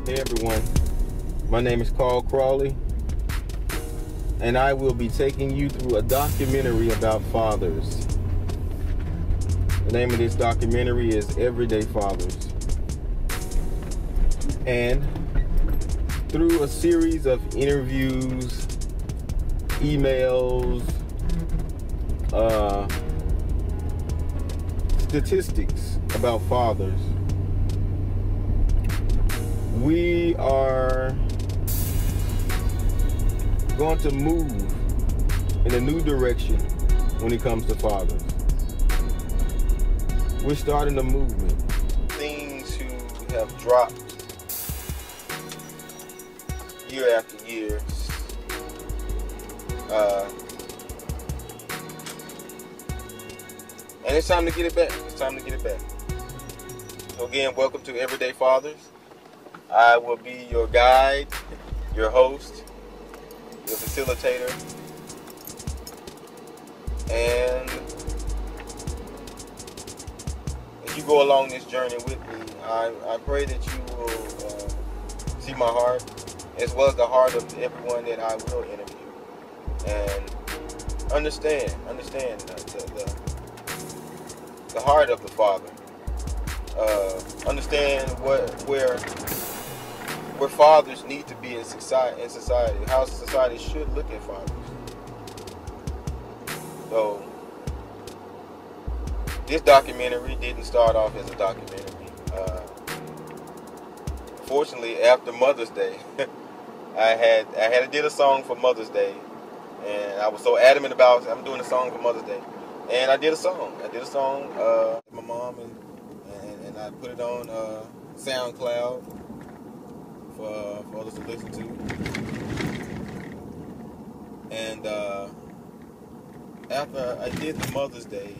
Hey everyone, my name is Crawley, and I will be taking you through a documentary about fathers. The name of this documentary is Everyday Fathers. And through a series of interviews, emails, statistics about fathers, we are going to move in a new direction when it comes to fathers. We're starting a movement. Things who have dropped year after year. And it's time to get it back. It's time to get it back. So again, welcome to Everyday Fathers. I will be your guide, your host, your facilitator, and as you go along this journey with me, I pray that you will see my heart as well as the heart of everyone that I will interview, and understand the heart of the father. Understand where fathers need to be in society, how society should look at fathers. So this documentary didn't start off as a documentary. Fortunately, after Mother's Day, I did a song for Mother's Day, and I was so adamant about I'm doing a song for Mother's Day, and I did a song. with my mom, and I put it on SoundCloud for others to listen to. And after I did the Mother's Day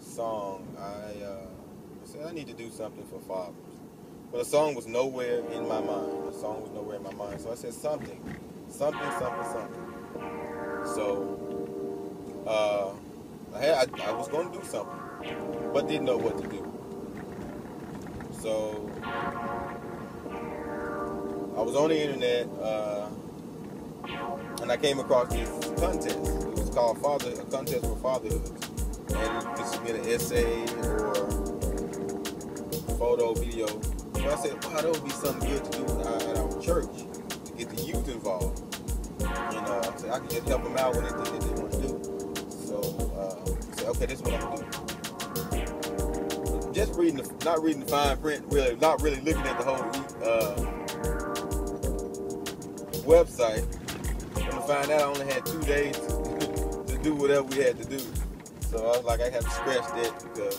song, I said I need to do something for fathers. But the song was nowhere in my mind. So I said something. So I was going to do something, but didn't know what to do. So I was on the internet, and I came across this contest. It was called a contest for fatherhood, and you could submit an essay or photo, video. So I said, wow, that would be something good to do at our church to get the youth involved. And I said I could just help them out when they want to do. So I said, okay, this is what I'm gonna do. Just not reading the fine print, really, not really looking at the whole website. I'm gonna find out I only had 2 days to do whatever we had to do. So I was like, I have to scratch that, because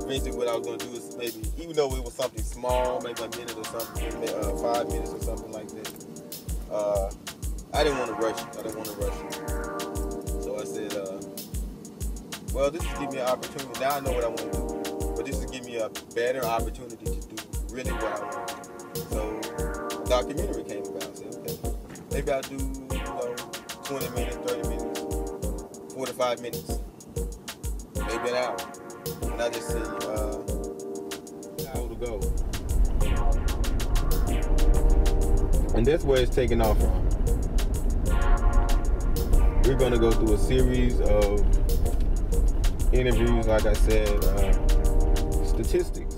eventually what I was gonna do is maybe, even though it was something small, maybe a minute or something, 5 minutes or something like that. I didn't want to rush it. So I said, well, this is giving me an opportunity. Now I know what I want to do, but this is giving me a better opportunity to do really what I want to do. So a documentary came about. I said, okay, maybe I'll do 20 minutes, 30 minutes, 45 minutes, maybe an hour. And I just said, how to go. And that's where it's taking off from. We're going to go through a series of interviews, like I said, statistics.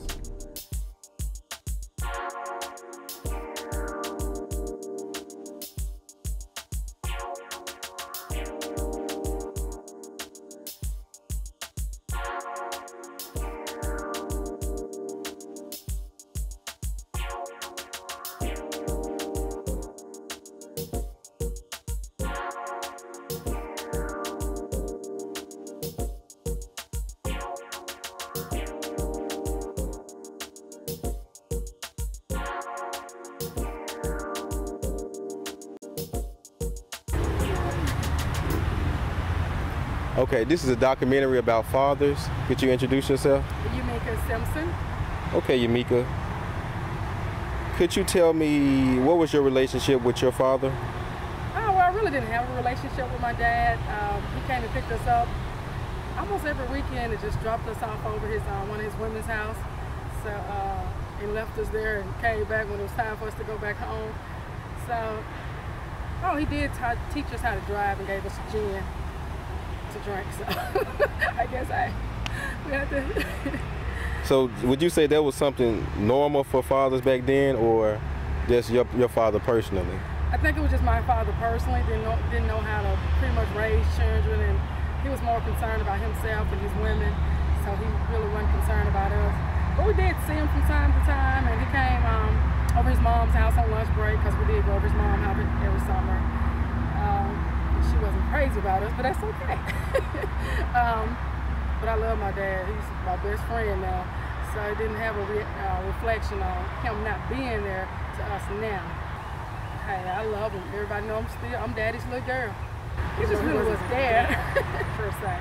Okay, this is a documentary about fathers. Could you introduce yourself? Yumika Simpson. Okay, Yumika. Could you tell me, what was your relationship with your father? Oh, well, I really didn't have a relationship with my dad. He came and picked us up almost every weekend and just dropped us off over his one of his women's house. So and left us there and came back when it was time for us to go back home. So, oh, he did teach us how to drive and gave us a gin to drink. So, I guess we had to. So, would you say that was something normal for fathers back then, or just your father personally? I think it was just my father personally. Didn't know how to pretty much raise children, and he was more concerned about himself and his women. So he really wasn't concerned about us. But we did see him from time to time, and he came over his mom's house on lunch break, because we did go over his mom's house every summer. She wasn't crazy about us, but that's okay. But I love my dad. He's my best friend now. So it didn't have a reflection on him not being there to us now. Hey, I love him. Everybody knows I'm daddy's little girl. He just really was dad, per se.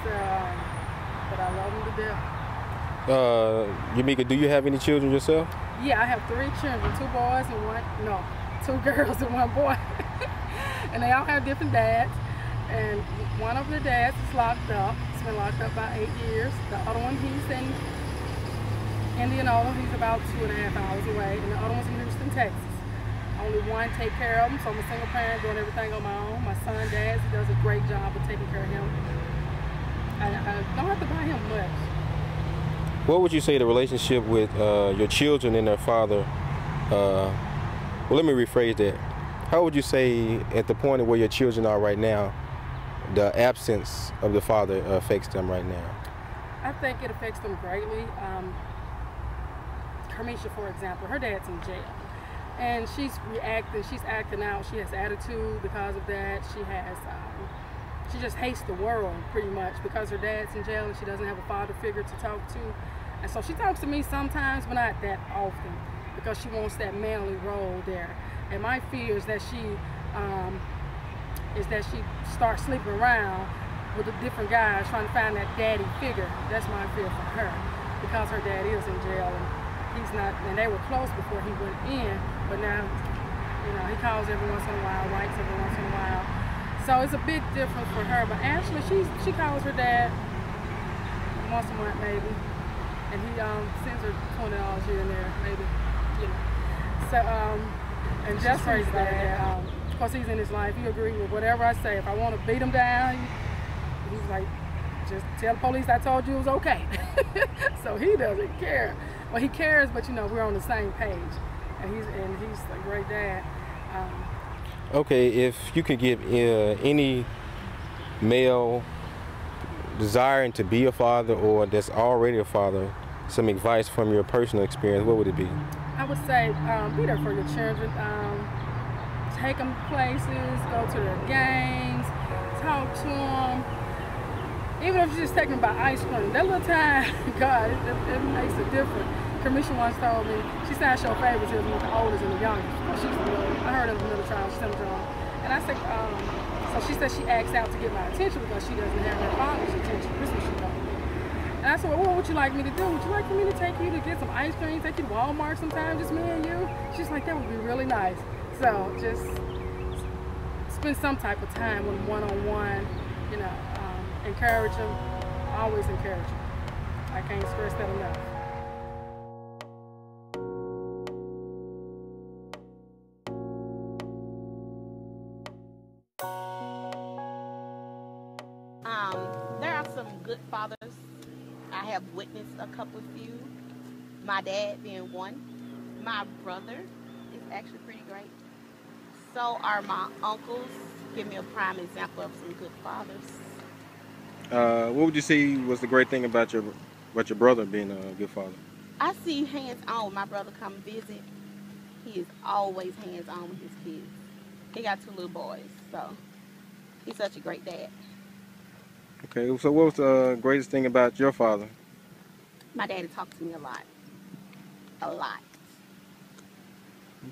So, but I love him to death. Yamika, do you have any children yourself? Yeah, I have 3 children, 2 boys and 2 girls and 1 boy. And they all have different dads. And one of their dads is locked up. He's been locked up about 8 years. The other one, he's in Indianola. He's about 2.5 hours away. And the other one's in Houston, Texas. Only one take care of him, so I'm a single parent doing everything on my own. My son, Dad, he does a great job of taking care of him. I don't have to buy him much. What would you say the relationship with your children and their father, well, let me rephrase that. How would you say at the point of where your children are right now, the absence of the father affects them right now? I think it affects them greatly. Carmisha, for example, her dad's in jail. And she's acting out. She has attitude because of that. She just hates the world pretty much because her dad's in jail and she doesn't have a father figure to talk to. And so she talks to me sometimes, but not that often, because she wants that manly role there. And my fear is that she starts sleeping around with the different guys trying to find that daddy figure. That's my fear for her, because her dad is in jail and he's not, and they were close before he went in, but now, he calls every once in a while, writes every once in a while. So it's a big difference for her. But actually, she calls her dad once a month maybe, and he sends her $20 here and there, maybe, So, and Jeffrey's dad, of course, he's in his life. He agrees with whatever I say. If I want to beat him down, he's like, just tell the police I told you it was okay. So he doesn't care. Well, he cares, but we're on the same page, and he's a great dad. Okay, if you could give any male desiring to be a father or that's already a father some advice from your personal experience, what would it be? I would say be there for your children. Take them places, go to their games, talk to them. Even if you just take them by ice cream, that little time, God, it makes a difference. Carmisha once told me, she said I show favoritism with the oldest and the youngest. Well, she's the middle. I heard of the middle child, syndrome. And I said, so she said she acts out to get my attention because she doesn't have her father's attention. This is what she told me. And I said, well, what would you like me to do? Would you like for me to take you to get some ice cream, take you to Walmart sometime, just me and you? She's like, that would be really nice. So just spend some type of time with one-on-one, encourage them, always encourage them. I can't stress that enough. There are some good fathers. I have witnessed a couple of few. My dad being one. My brother is actually pretty great. So are my uncles. Give me a prime example of some good fathers. What would you say was the great thing about your brother being a good father? I see hands-on. When my brother come visit, he is always hands-on with his kids. He got 2 little boys, so he's such a great dad. Okay, so what was the greatest thing about your father? My daddy talked to me a lot. A lot.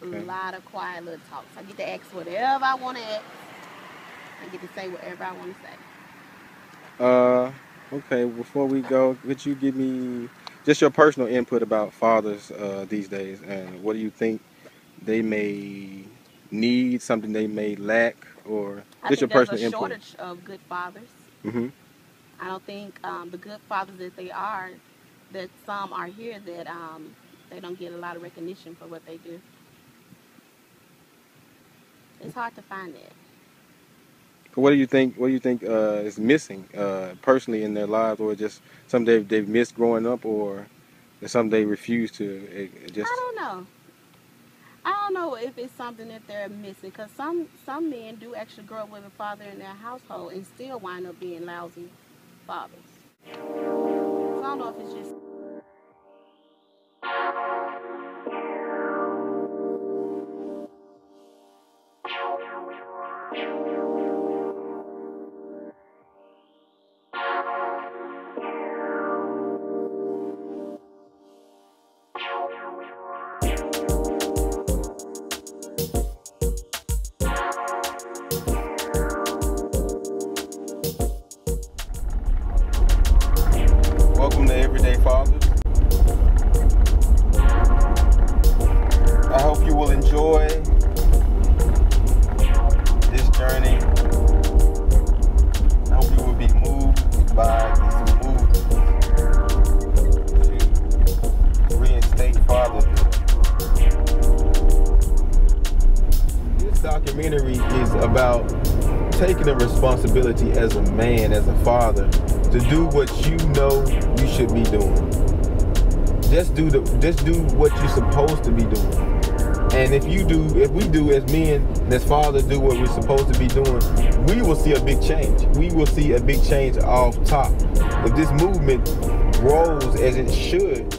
Okay. A lot of quiet little talks. I get to ask whatever I want to ask. I get to say whatever I want to say. Okay, before we go, could you give me just your personal input about fathers these days, and what do you think they may need, something they may lack, or just your personal input? I think there's a shortage of good fathers. Mm-hmm. I don't think the good fathers that some are here that they don't get a lot of recognition for what they do. It's hard to find that. What do you think? What do you think is missing personally in their lives, or just something they've missed growing up, or something they refuse to just? I don't know. I don't know if it's something that they're missing, because some men do actually grow up with a father in their household and still wind up being lousy fathers. So I don't know if it's just. Welcome to Everyday Fathers. I hope you will enjoy this journey. I hope you will be moved by this movement to reinstate fatherhood. This documentary is about taking a responsibility as a man, as a father, to do what you know you should be doing. Just do what you're supposed to be doing. And if we do as men and as fathers do what we're supposed to be doing, we will see a big change. We will see a big change off top. If this movement grows as it should,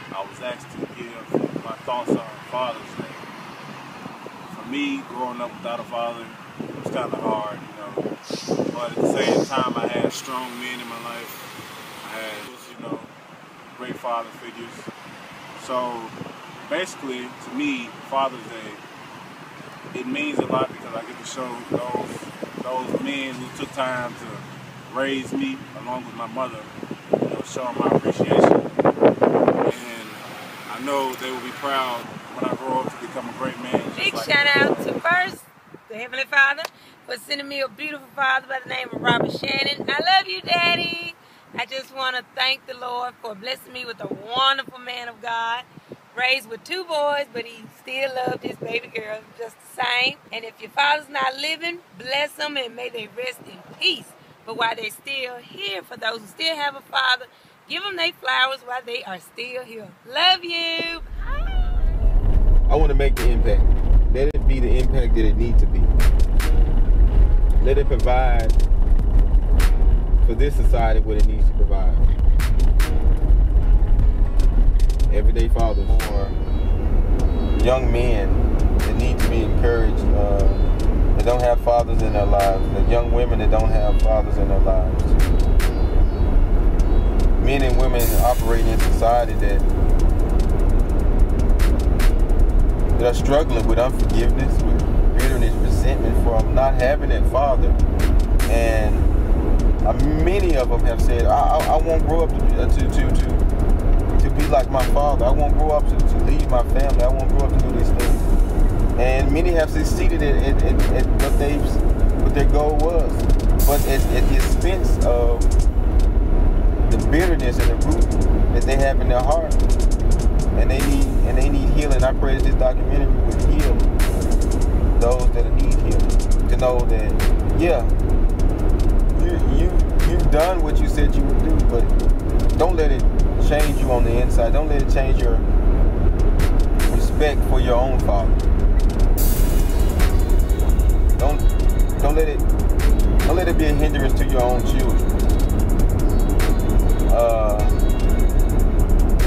I was asked to give my thoughts on Father's Day. For me, growing up without a father, it was kind of hard, you know. But at the same time, I had strong men in my life. I had, you know, great father figures. So basically, to me, Father's Day, it means a lot because I get to show those men who took time to raise me along with my mother, you know, show them my appreciation. And I know they will be proud when I grow up to become a great man. Big shout out to first the Heavenly Father for sending me a beautiful father by the name of Robert Shannon. I love you, Daddy. I just want to thank the Lord for blessing me with a wonderful man of God, raised with 2 boys, but he still loved his baby girl just the same. And if your father's not living, bless them and may they rest in peace. But while they're still here, for those who still have a father, give them their flowers while they are still here. Love you. I want to make the impact. Let it be the impact that it needs to be. Let it provide for this society what it needs to provide. Everyday fathers, or young men that need to be encouraged, that don't have fathers in their lives, the young women that don't have fathers in their lives. Men and women operating in society that are struggling with unforgiveness, with bitterness, resentment from not having that father. And many of them have said, I won't grow up to be like my father. I won't grow up to lead my family. I won't grow up to do these things. And many have succeeded at what their goal was, but at the expense of the bitterness and the root that they have in their heart, and they need healing. I pray that this documentary will heal those that need healing, to know that you've done what you said you would do, but don't let it change you on the inside. Don't let it change your respect for your own father. Don't let it be a hindrance to your own children.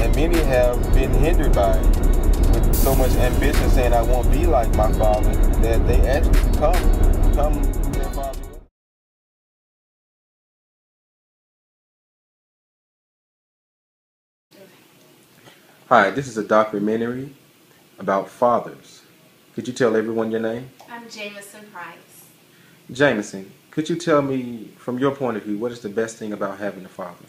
And many have been hindered by it, with so much ambition, saying I won't be like my father, that they actually become who their father was. Hi, this is a documentary about fathers. Could you tell everyone your name? I'm Jameson Price. Jameson, could you tell me, from your point of view, what is the best thing about having a father?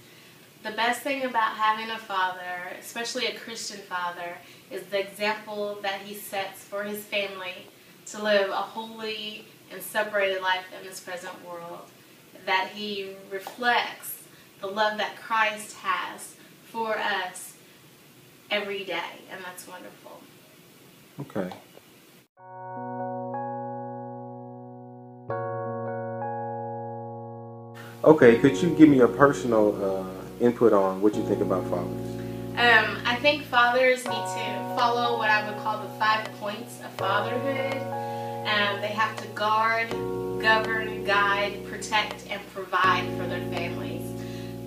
The best thing about having a father, especially a Christian father, is the example that he sets for his family to live a holy and separated life in this present world. That he reflects the love that Christ has for us every day, and that's wonderful. Okay. Okay, could you give me a personal input on what you think about fathers? I think fathers need to follow what I would call the 5 points of fatherhood. They have to guard, govern, guide, protect, and provide for their families.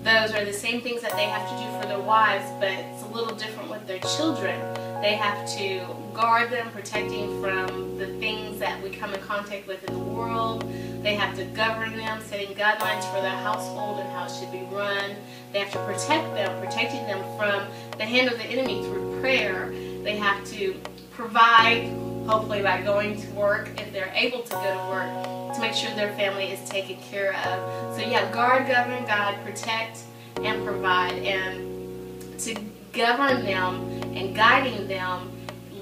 Those are the same things that they have to do for their wives, but it's a little different with their children. They have to guard them, protecting from the things that we come in contact with in the world. They have to govern them, setting guidelines for their household and how it should be run. They have to protect them, protecting them from the hand of the enemy through prayer. They have to provide, hopefully by going to work, if they're able to go to work, to make sure their family is taken care of. So you have guard, govern, guide, protect, and provide. And to govern them and guiding them,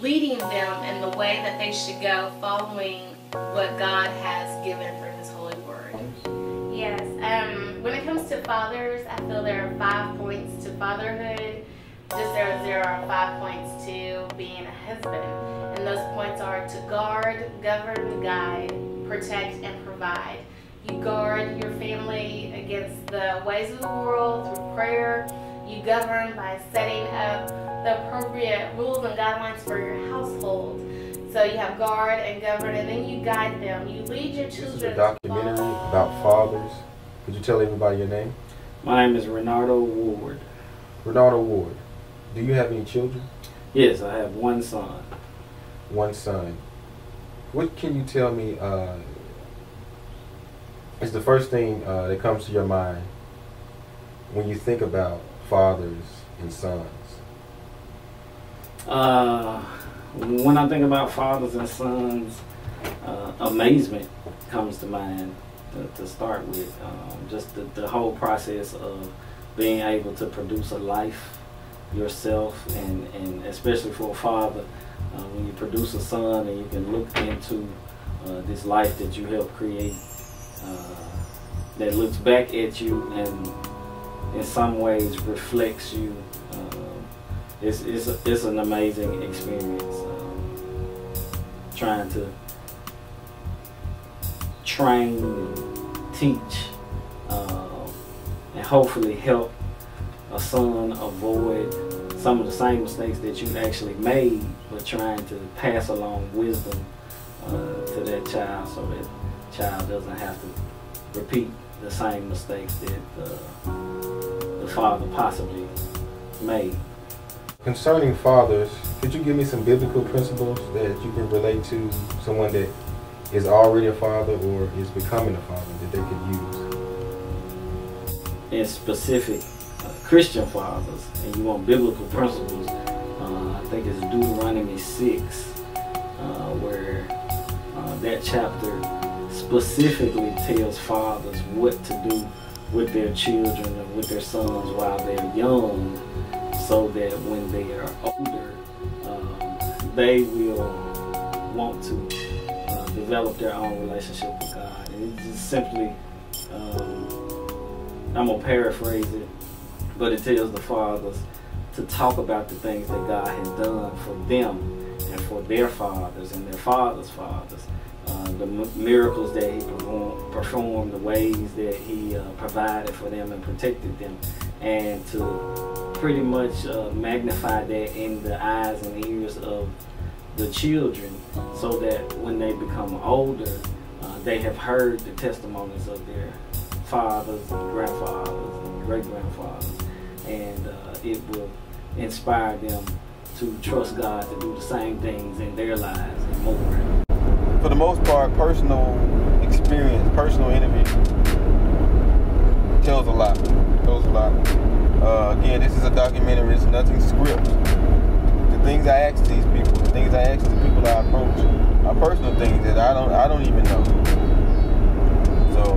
leading them in the way that they should go, following what God has given for His holy word. Yes, when it comes to fathers, I feel there are 5 points to fatherhood, just as there are 5 points to being a husband. And those points are to guard, govern, guide, protect, and provide. You guard your family against the ways of the world through prayer. You govern by setting up the appropriate rules and guidelines for your household. So you have guard and govern, and then you guide them. You lead your children. This is a documentary about fathers. Could you tell everybody your name? My name is Renardo Ward. Renardo Ward. Do you have any children? Yes, I have one son. One son. What can you tell me is the first thing that comes to your mind when you think about fathers and sons? When I think about fathers and sons, amazement comes to mind to start with. Just the whole process of being able to produce a life yourself, and especially for a father, when you produce a son and you can look into this life that you helped create, that looks back at you and in some ways reflects you. It's an amazing experience. Trying to train and teach and hopefully help a son avoid some of the same mistakes that you actually made, but trying to pass along wisdom to that child so that child doesn't have to repeat the same mistakes that the father possibly made. Concerning fathers, could you give me some biblical principles that you can relate to someone that is already a father or is becoming a father that they could use? In specific Christian fathers, and you want biblical principles, I think it's Deuteronomy 6, where that chapter specifically tells fathers what to do with their children and with their sons while they're young, so that when they are older, they will want to develop their own relationship with God. And it's just simply, I'm going to paraphrase it, but it tells the fathers to talk about the things that God has done for them and for their fathers and their fathers' fathers. The miracles that He performed, the ways that He provided for them and protected them, and to pretty much magnify that in the eyes and ears of the children, so that when they become older, they have heard the testimonies of their fathers and grandfathers and great-grandfathers, and it will inspire them to trust God to do the same things in their lives and more. For the most part, personal experience, personal interview tells a lot. Again, this is a documentary. It's nothing script. The things I ask these people, the things I ask the people I approach, are personal things that I don't even know. So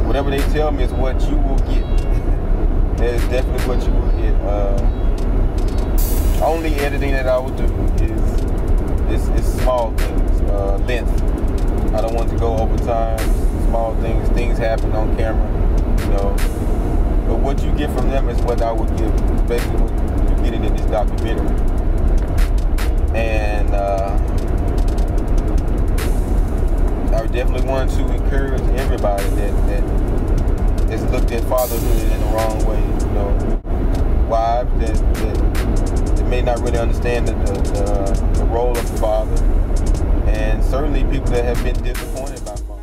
whatever they tell me is what you will get. That is definitely what you will get. Only editing that I will do is small things, length. I don't want to go over time. Small things. Things happen on camera, you know. But what you get from them is what I would give. Basically, what you're getting in this documentary. And I would definitely want to encourage everybody that has looked at fatherhood in the wrong way. You know, wives that may not really understand the role of the father, and certainly people that have been disappointed by father.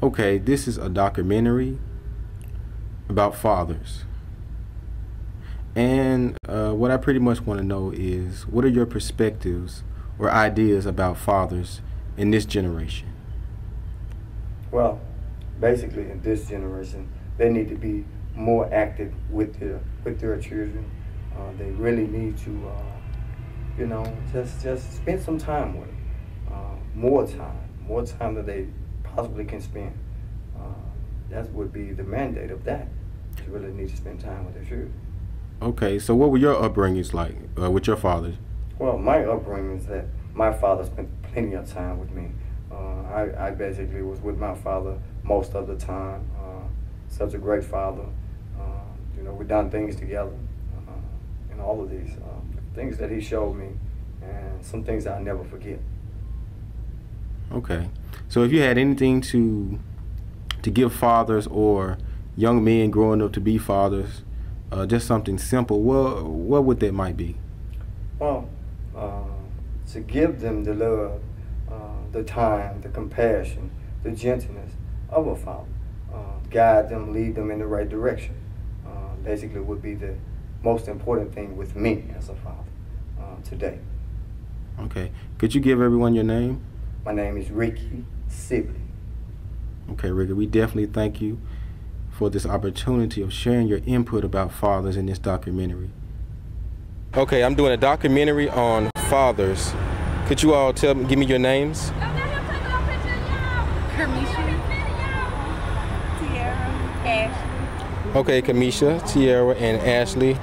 Okay, this is a documentary about fathers. And what I pretty much want to know is, what are your perspectives or ideas about fathers in this generation? Well, basically in this generation, they need to be more active with their children. They really need to, you know, just spend some time with them. More time than they possibly can spend. That would be the mandate of that. You really need to spend time with their children. Okay, so what were your upbringings like with your fathers? Well, my upbringing is that my father spent plenty of time with me. I basically was with my father most of the time. Such a great father. You know, we've done things together. And all of these things that he showed me, and some things I'll never forget. Okay, so if you had anything to give fathers or young men growing up to be fathers, just something simple, what would that might be? Well, to give them the love, the time, the compassion, the gentleness of a father. Guide them, lead them in the right direction. Basically would be the most important thing with me as a father today. Okay, could you give everyone your name? My name is Ricky Sibley. Okay, Ricky, we definitely thank you for this opportunity of sharing your input about fathers in this documentary. Okay, I'm doing a documentary on fathers. Could you all give me your names? Okay, Kamisha, Tiara, and Ashley.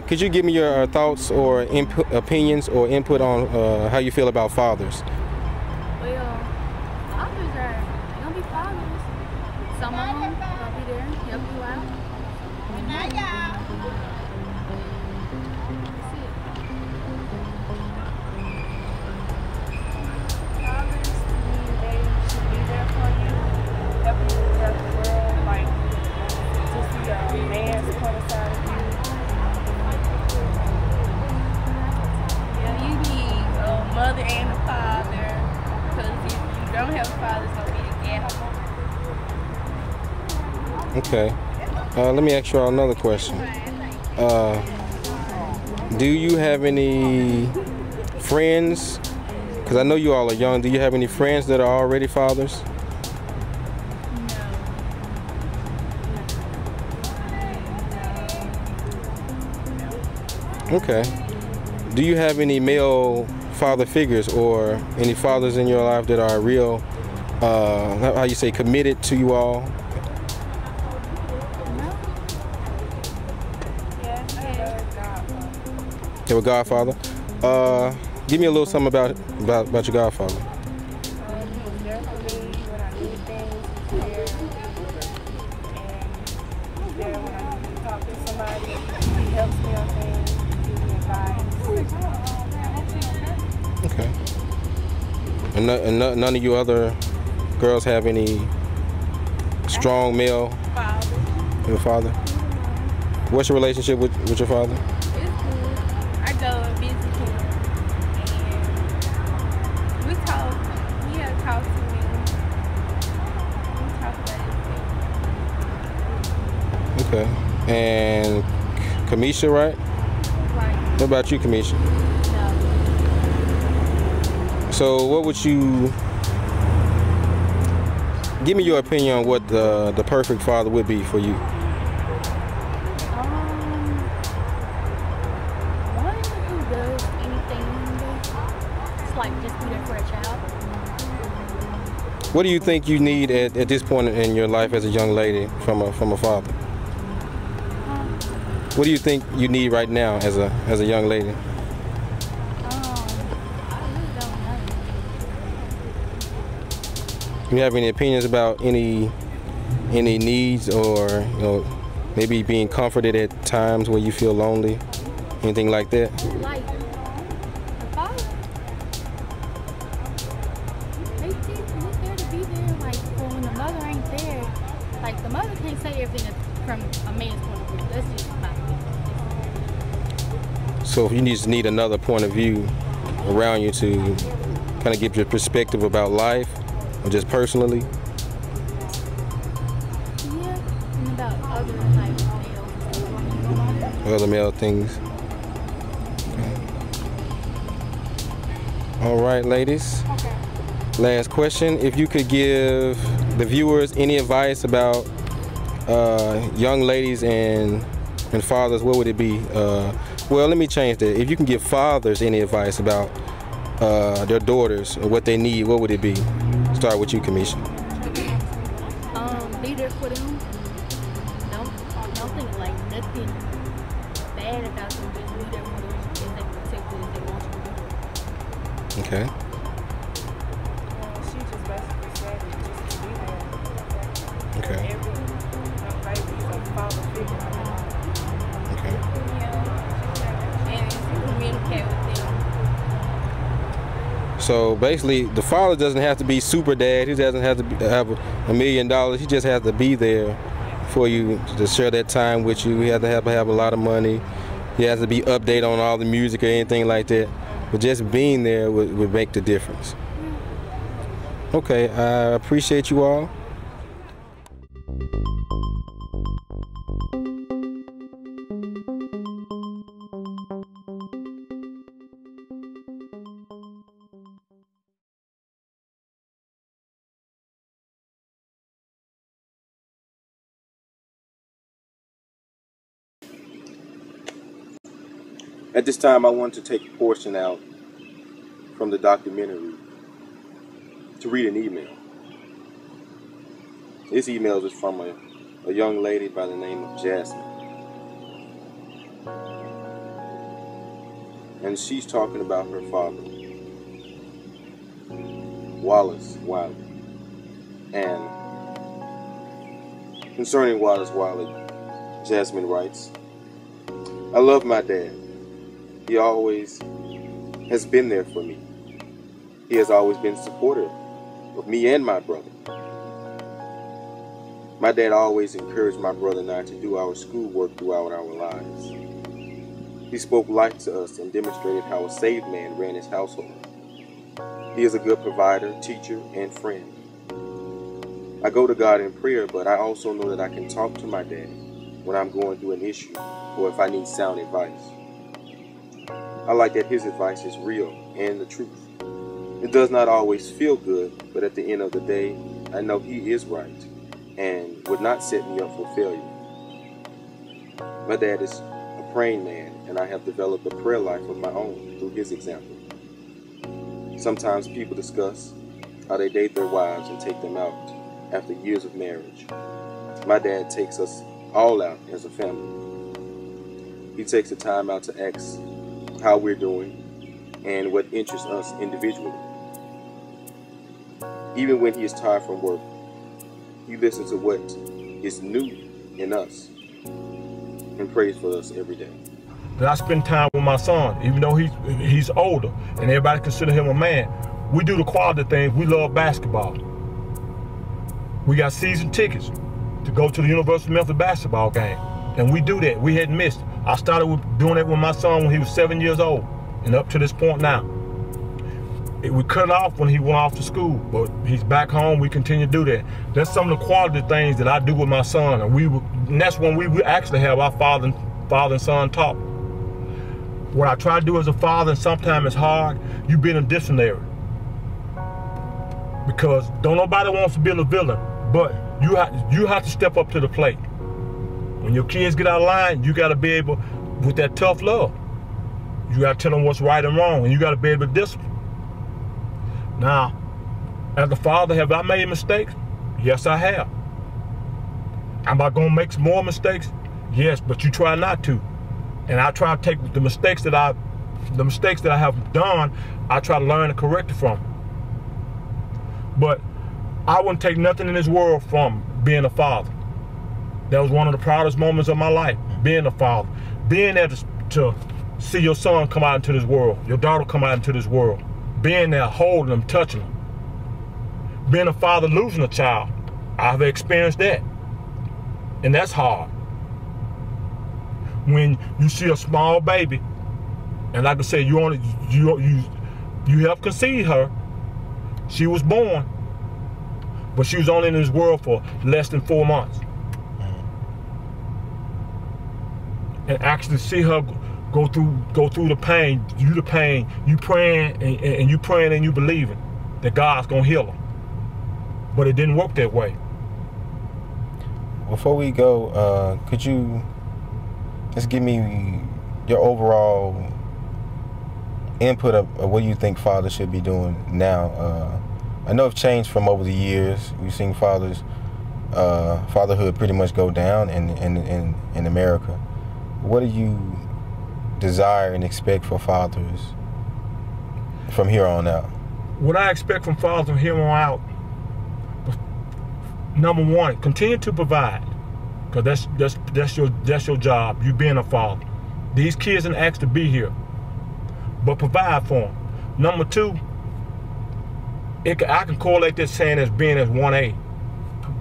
Could you give me your thoughts or opinions or input on how you feel about fathers? Well, fathers are gonna be fathers. Some of them gonna be there, help you out. Good night, y'all. That's it. Fathers, they should be there for you, help you throughout the world, like to see a man's point of side of you. Yeah, you need a mother and a father, because if you don't have a father, it's gonna be a gap. Okay. Let me ask you all another question. Do you have any friends? Because I know you all are young. Do you have any friends that are already fathers? Okay. Do you have any male father figures or any fathers in your life that are real, how you say, committed to you all? You have a godfather? Give me a little something about your godfather. He was there for me when I needed things. He's there when I need to talk to somebody. He helps me on things. Gives me advice. Okay. And none of you other girls have any strong male father? What's your relationship with your father? It's good. I go and visit him, and talk to me. We talk about Okay. everything. And Kamisha, right? Right. What about you, Kamisha? No. So what would you, give me your opinion on what the perfect father would be for you? One who does anything, it's like just be there for a child. What do you think you need at this point in your life as a young lady from a father? What do you think you need right now as a young lady? I really don't know. You have any opinions about any needs, or maybe being comforted at times where you feel lonely, anything like that? Like the father, he's there to be there. Like when the mother ain't there, like the mother can't say everything from a man's point of view. That's just my opinion. So you just need another point of view around you to kind of give your perspective about life, or just personally? Yeah, and about other like males. Other male things. Okay. All right, ladies. Okay. Last question. If you could give the viewers any advice about young ladies and fathers, what would it be? Well, let me change that. If you can give fathers any advice about their daughters and what they need, what would it be? Start with you, Kamisha. Be there for them. Don't think like nothing bad about them. Just be there for them and they protect them if they want you to. Okay. She just basically said it, just to be there. Okay. Every young lady is a father figure. Okay. And communicate with them. So basically, the father doesn't have to be super dad. He doesn't have to have $1 million. He just has to be there for you to share that time with you. He has to have a lot of money. He has to be updated on all the music or anything like that. But just being there would make the difference. Okay, I appreciate you all. At this time, I want to take a portion out from the documentary to read an email. This email is from a young lady by the name of Jasmine. And she's talking about her father, Wallace Wiley. And concerning Wallace Wiley, Jasmine writes, I love my dad. He always has been there for me. He has always been supportive of me and my brother. My dad always encouraged my brother and I to do our schoolwork throughout our lives. He spoke life to us and demonstrated how a saved man ran his household. He is a good provider, teacher, and friend. I go to God in prayer, but I also know that I can talk to my dad when I'm going through an issue or if I need sound advice. I like that his advice is real and the truth. It does not always feel good, but at the end of the day, I know he is right and would not set me up for failure. My dad is a praying man, and I have developed a prayer life of my own through his example. Sometimes people discuss how they date their wives and take them out after years of marriage. My dad takes us all out as a family. He takes the time out to ask how we're doing and what interests us individually. Even when he is tired from work, he listens to what is new in us and prays for us every day. That I spend time with my son, even though he's older and everybody consider him a man. We do the quality things. We love basketball. We got season tickets to go to the University of Memphis basketball game, and we do that. We hadn't missed it. I started doing it with my son when he was 7 years old, and up to this point now. We cut off when he went off to school, but he's back home. We continue to do that. That's some of the quality things that I do with my son, and that's when we actually have our father and son talk. What I try to do as a father, and sometimes it's hard, you being a dictionary. Because don't nobody wants to be a villain, but you have to step up to the plate. When your kids get out of line, you got to be able, with that tough love, you got to tell them what's right and wrong, and you got to be able to discipline. Now, as a father, have I made mistakes? Yes, I have. Am I gonna make some more mistakes? Yes, but you try not to. And I try to take the mistakes that I have done, I try to learn and correct it from. But I wouldn't take nothing in this world from being a father. That was one of the proudest moments of my life, being a father. Being there to see your son come out into this world, your daughter come out into this world. Being there, holding them, touching them. Being a father losing a child, I've experienced that. And that's hard. When you see a small baby, and like I said, you helped conceive her. She was born, but she was only in this world for less than 4 months. And actually see her go through the pain, you praying and you praying and you believing that God's gonna heal her. But it didn't work that way. Before we go, could you just give me your overall input of what you think fathers should be doing now? I know it's changed from over the years. We've seen fatherhood pretty much go down in America. What do you desire and expect for fathers from here on out? What I expect from fathers from here on out, number one, continue to provide, because that's your job. You being a father. These kids didn't ask to be here, but provide for them. Number two, I can correlate this saying as being as 1A.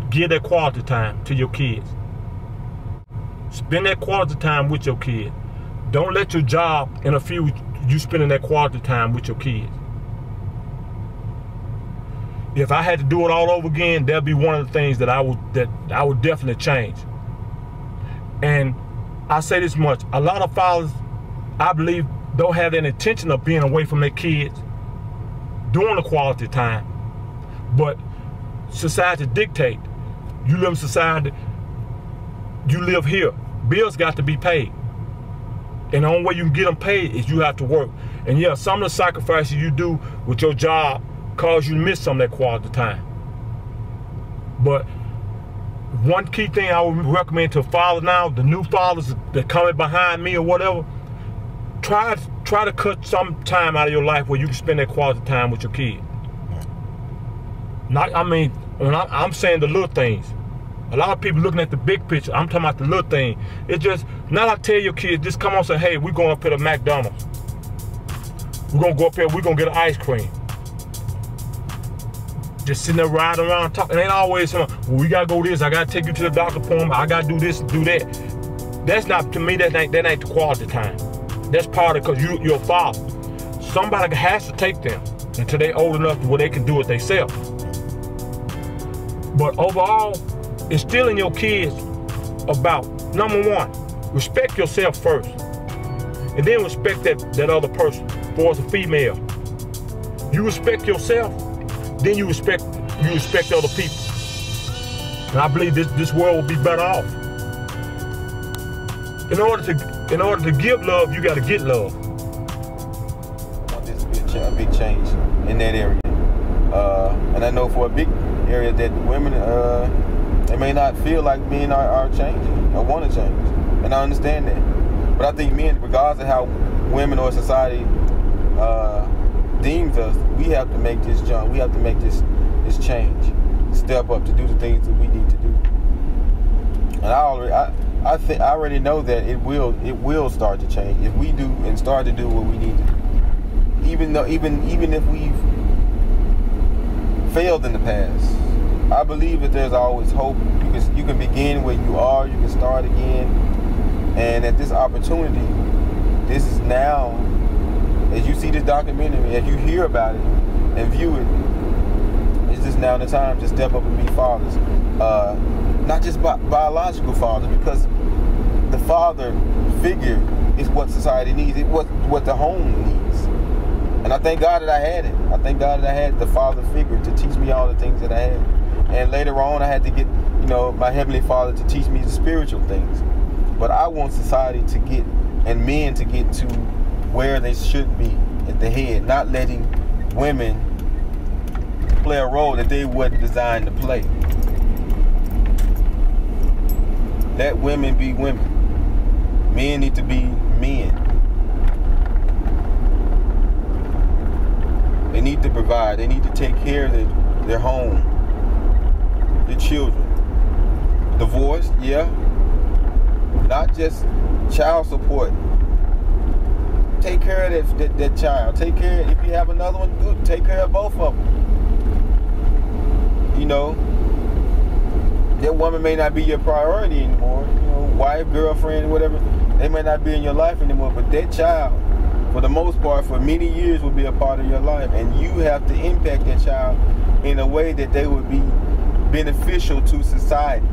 Give that quality time to your kids. Spend that quality time with your kids. Don't let your job interfere with you spending that quality time with your kids. If I had to do it all over again, that'd be one of the things that I would definitely change. And I say this much: a lot of fathers, I believe, don't have that intention of being away from their kids during the quality time. But society dictate. You live in society, you live here. Bills got to be paid. And the only way you can get them paid is you have to work. And yeah, some of the sacrifices you do with your job cause you to miss some of that quality time. But one key thing I would recommend to fathers now, the new fathers that coming behind me or whatever, try to cut some time out of your life where you can spend that quality time with your kids. I'm saying the little things. A lot of people looking at the big picture. I'm talking about the little thing. It's just, not I tell your kids, just come on and say, hey, we're going up here to McDonald's. We're going to go up here, we're going to get an ice cream. Just sitting there riding around talking. It ain't always something, well, we got to go this, I got to take you to the doctor appointment, I got to do this and do that. That's not, to me, that ain't the quality time. That's part of it, because you're a father. Somebody has to take them until they're old enough where they can do it themselves. But overall, instilling your kids about, number one, respect yourself first. And then respect that other person, for as a female. You respect yourself, then you respect other people. And I believe this world will be better off. In order to give love, you got to get love. I want this to be a big change in that area. And I know for a big area that women, they may not feel like men are changing or want to change. And I understand that. But I think men, regardless of how women or society deems us, we have to make this jump. We have to make this change. Step up to do the things that we need to do. And I already know that it will start to change if we do and start to do what we need to do. Even if we've failed in the past, I believe that there's always hope. You can begin where you are. You can start again. And at this opportunity, this is now. As you see this documentary, as you hear about it, and view it, it's just now the time to step up and be fathers. Not just biological fathers, because the father figure is what society needs. It's what the home needs. And I thank God that I had it. I thank God that I had the father figure to teach me all the things that I had. And later on, I had to get, my Heavenly Father to teach me the spiritual things. But I want society to get, and men to get to where they should be at the head, not letting women play a role that they wasn't designed to play. Let women be women. Men need to be men. They need to provide. They need to take care of their home, their children. Divorce, yeah. Not just child support. Take care of that child. Take care, if you have another one, good. Take care of both of them. That woman may not be your priority anymore. Wife, girlfriend, whatever. They may not be in your life anymore, but that child, for the most part, for many years will be a part of your life. And you have to impact that child in a way that they would be beneficial to society.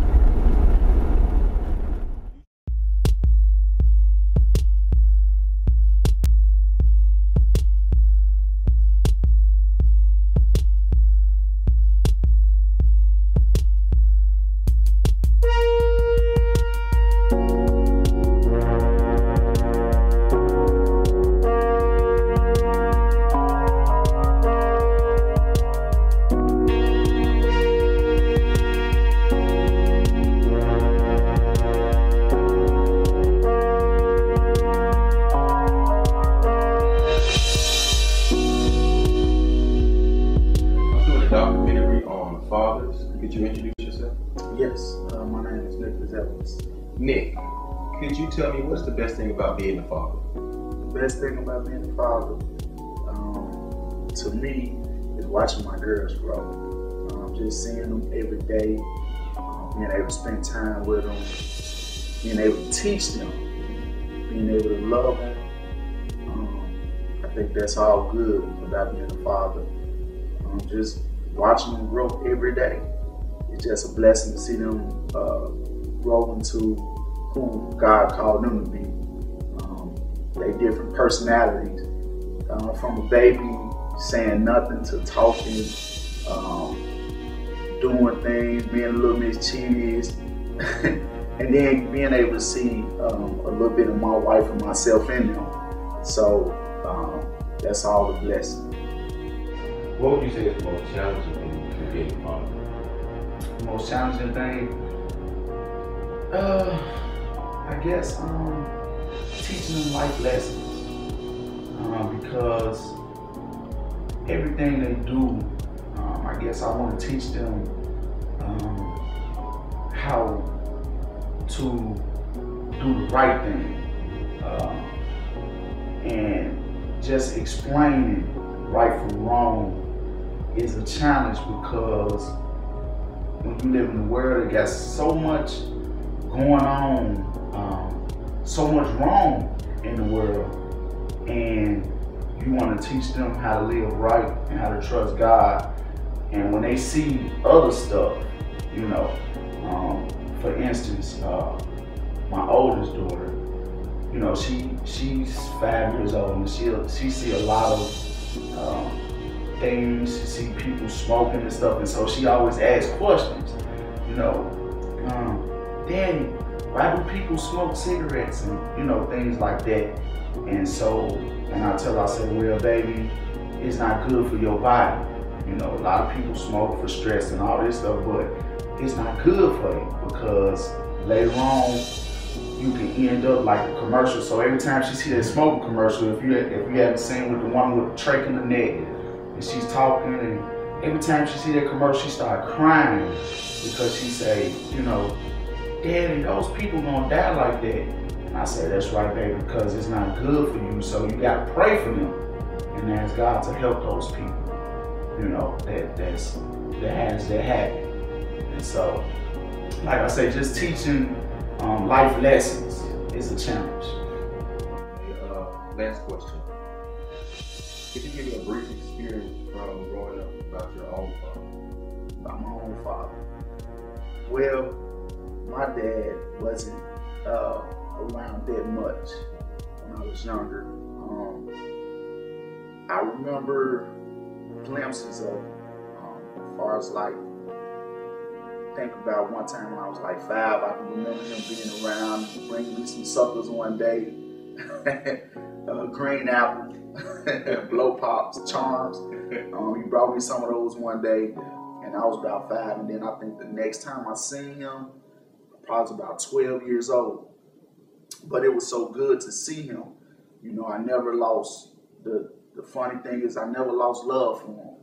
Nick, could you tell me what's the best thing about being a father? The best thing about being a father, to me, is watching my girls grow. Just seeing them every day, being able to spend time with them, being able to teach them, being able to love them. I think that's all good about being a father. Just watching them grow every day. It's just a blessing to see them grow into who God called them to be. They different personalities, from a baby saying nothing to talking, doing things, being a little mischievous, and then being able to see a little bit of my wife and myself in them. So that's all a blessing. What would you say is the most challenging thing to being a father? The most challenging thing? I guess teaching them life lessons, because everything they do, I guess I want to teach them how to do the right thing, and just explaining right from wrong is a challenge, because when you live in the world, it got so much going on, so much wrong in the world, and you want to teach them how to live right and how to trust God. And when they see other stuff, for instance, my oldest daughter, she's 5 years old, and she see a lot of things. She see people smoking and stuff, and so she always asks questions. Daddy, why do people smoke cigarettes and things like that? And so, and I tell her, I said, well, baby, it's not good for your body. A lot of people smoke for stress and all this stuff, but it's not good for you, because later on you can end up like a commercial. So every time she see that smoking commercial, if you haven't seen with the one with the trach in the neck, and she's talking, and every time she see that commercial, she start crying, because she say, Daddy, those people gonna die like that. And I said, that's right, baby, because it's not good for you. So you gotta pray for them and ask God to help those people, that has that habit. And so, like I say, just teaching life lessons is a challenge. Last question. Could you give me a brief experience from growing up about your own father? About my own father. Well, my dad wasn't around that much when I was younger. I remember glimpses of, as far as like, think about one time when I was like 5, I can remember him being around and bringing me some suckers one day. Green apple, blow pops, charms. He brought me some of those one day, and I was about 5. And then I think the next time I seen him, I probably was about 12 years old. But it was so good to see him. You know, I never lost, the funny thing is I never lost love for him.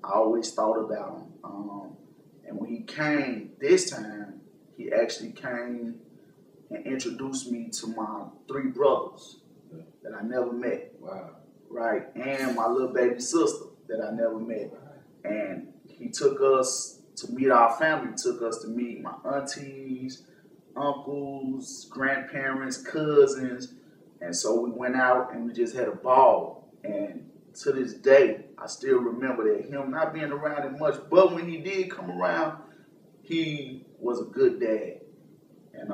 I always thought about him. And when he came this time, he actually came and introduced me to my 3 brothers that I never met. Wow. Right, and my little baby sister that I never met. And he took us to meet our family, took us to meet my aunties, uncles, grandparents, cousins. And so we went out and we just had a ball. And to this day, I still remember that, him not being around it much, but when he did come around, he was a good dad. And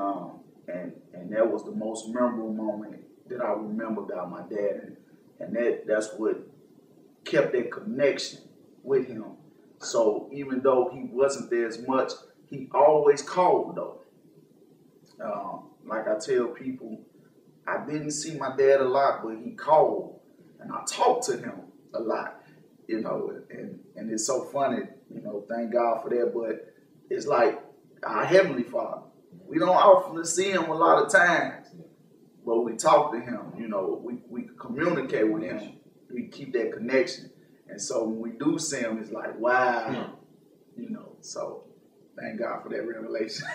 that was the most memorable moment that I remember about my dad. And that's what kept that connection with him. So even though he wasn't there as much, he always called though. Like I tell people, I didn't see my dad a lot, but he called and I talked to him a lot, you know, and it's so funny, you know, thank God for that. But it's like our Heavenly Father. We don't often see him a lot of times, but we talk to him, you know, we communicate with him. We keep that connection. And so when we do see him, it's like, wow, you know, so thank God for that revelation.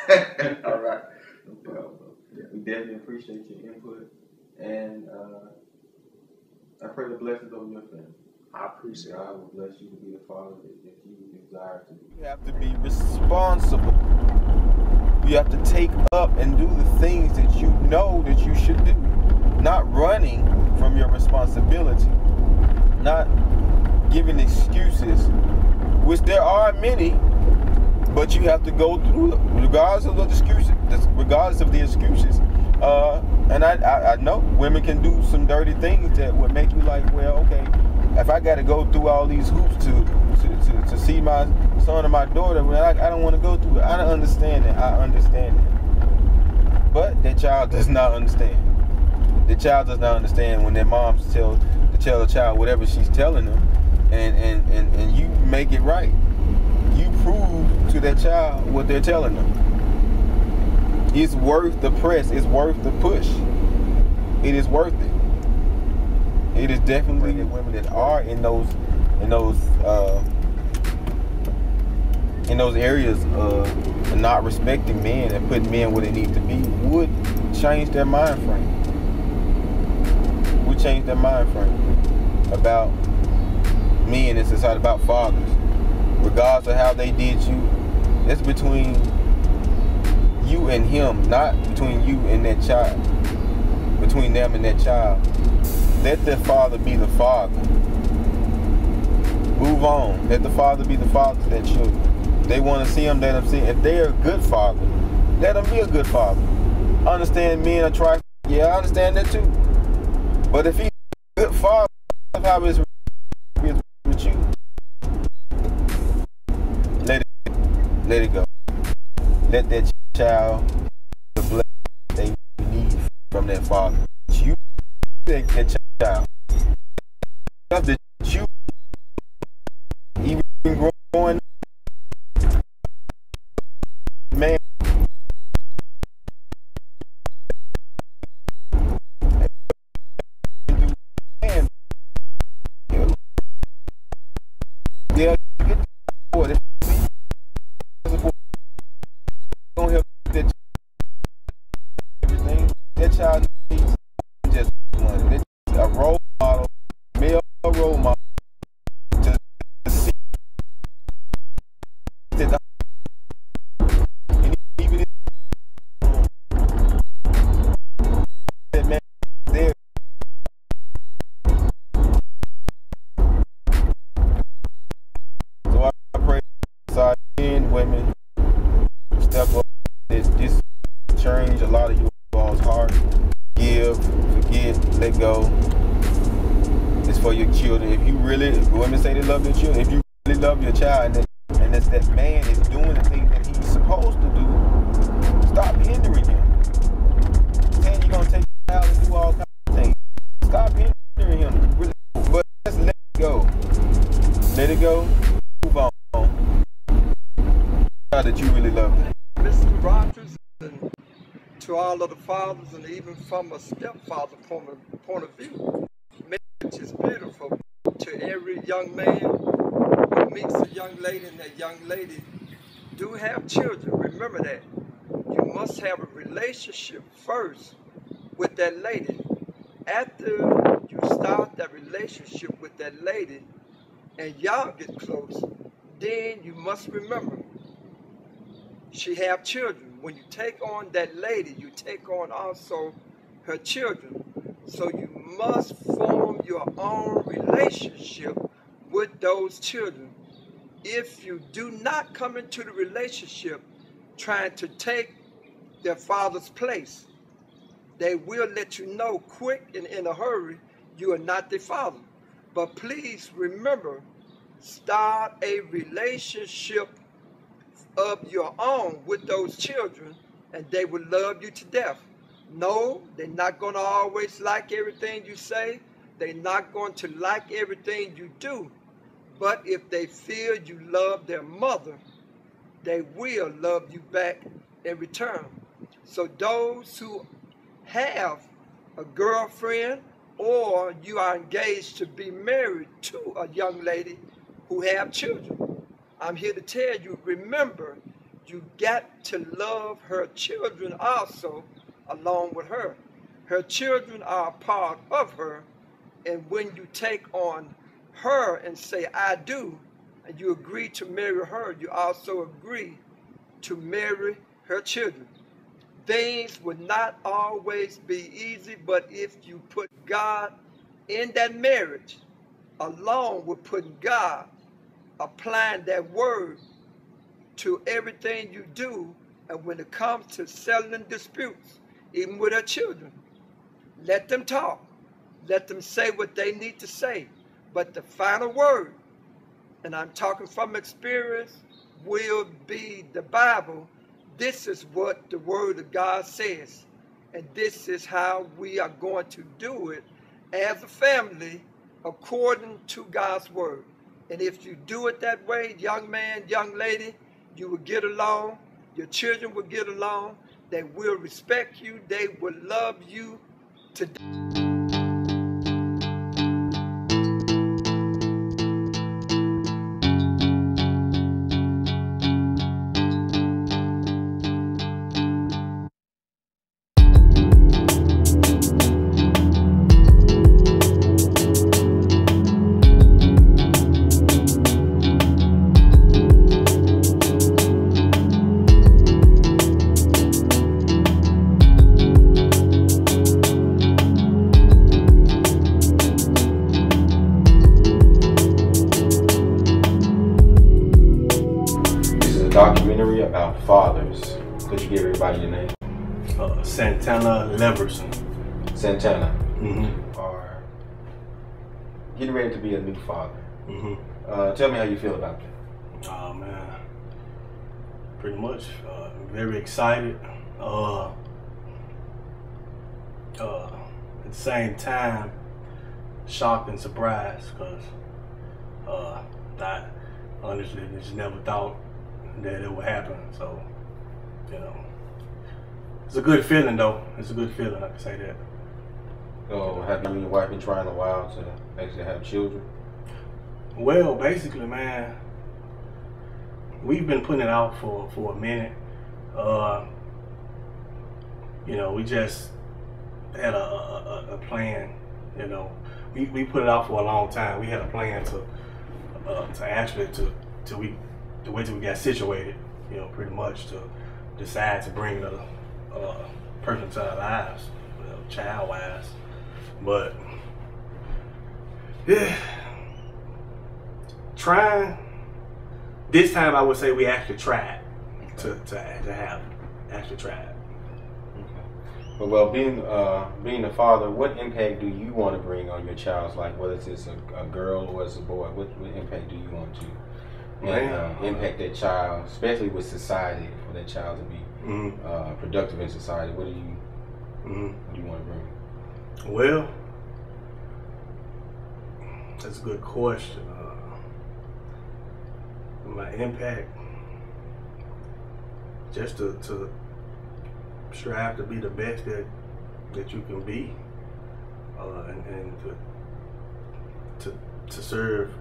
All right. No problem. Yeah. We definitely appreciate your input. And I pray the blessings over your family. I appreciate it. God will bless you to be the father that you desire to be. You have to be responsible. You have to take up and do the things that you know that you should do. Not running from your responsibility. Not giving excuses, which there are many, but you have to go through them, regardless of the excuses. Regardless of the excuses. And I know women can do some dirty things that would make you like, well, okay, if I got to go through all these hoops to see my son or my daughter, well, I don't want to go through it. I don't understand it. I understand it. But that child does not understand. The child does not understand when their moms tell the child whatever she's telling them, and you make it right. You prove to that child what they're telling them. It's worth the press. It's worth the push. It is worth it. It is definitely the women that are in those areas of not respecting men and putting men where they need to be would change their mind frame. Would change their mind frame about men in society, about fathers. Regardless of how they did you, it's between you and him, not between you and that child. Between them and that child. Let the father be the father. Move on. Let the father be the father to their children. If they want to see him, let them see him. If they're a good father, let them be a good father. Understand men are trying. Yeah, I understand that too. But if he's a good father, how is with you? Let it go. Let that child the blessing they need from their father. You take that child. That you even growing man. Yeah, don't help that everything. That child needs just one. That's a role model, male role model to see that even if that man is there, a lot of you all's heart. Give, forget, let go. It's for your children. If you really, women say they love their children, if you really love your child and that's that man is doing the things that he's supposed to do, stop hindering him. Saying you're going to take your child and do all kinds of things. Stop hindering him. Really, but just let it go. Let it go. Move on. That you really love him. Mr. Rogers, and to all of the fathers, and even from a stepfather point of view, marriage is beautiful. To every young man who meets a young lady, and that young lady do have children, remember that. You must have a relationship first with that lady. After you start that relationship with that lady and y'all get close, then you must remember she have children. When you take on that lady, you take on also her children. So you must form your own relationship with those children. If you do not come into the relationship trying to take their father's place, they will let you know quick and in a hurry you are not their father. But please remember, start a relationship of your own with those children, and they will love you to death. No, they're not going to always like everything you say. They're not going to like everything you do. But if they feel you love their mother, they will love you back in return. So those who have a girlfriend or you are engaged to be married to a young lady who have children, I'm here to tell you, remember, you got to love her children also along with her. Her children are a part of her, and when you take on her and say, I do, and you agree to marry her, you also agree to marry her children. Things will not always be easy, but if you put God in that marriage, along with putting God, applying that word to everything you do, and when it comes to settling disputes, even with our children, let them talk. Let them say what they need to say. But the final word, and I'm talking from experience, will be the Bible. This is what the Word of God says. And this is how we are going to do it as a family according to God's Word. And if you do it that way, young man, young lady, you will get along. Your children will get along. They will respect you. They will love you to death. Documentary about fathers. Could you give everybody your name? Santana Leverson. Santana. Mm-hmm. Are getting ready to be a new father. Mm-hmm. Tell me how you feel about that. Oh man, pretty much very excited. At the same time, shocked and surprised because I honestly just never thought that it would happen. So, you know, it's a good feeling though. It's a good feeling, I can say that. So have you and your wife been trying a while to actually have children? Well, basically, man, we've been putting it out for a minute. You know, we just had a plan. You know, we put it out for a long time. We had a plan to actually till we wait till we got situated. You know, pretty much to decide to bring the person into our lives, child-wise. But yeah, trying. This time I would say we actually tried to have it. Actually tried. Okay. Well, being a father, what impact do you want to bring on your child's life? Whether it's a girl or it's a boy, what impact do you want to impact that child, especially with society, for that child to be productive in society? What do you want to bring? Well, that's a good question. My impact, just to strive to be the best that you can be, and to serve,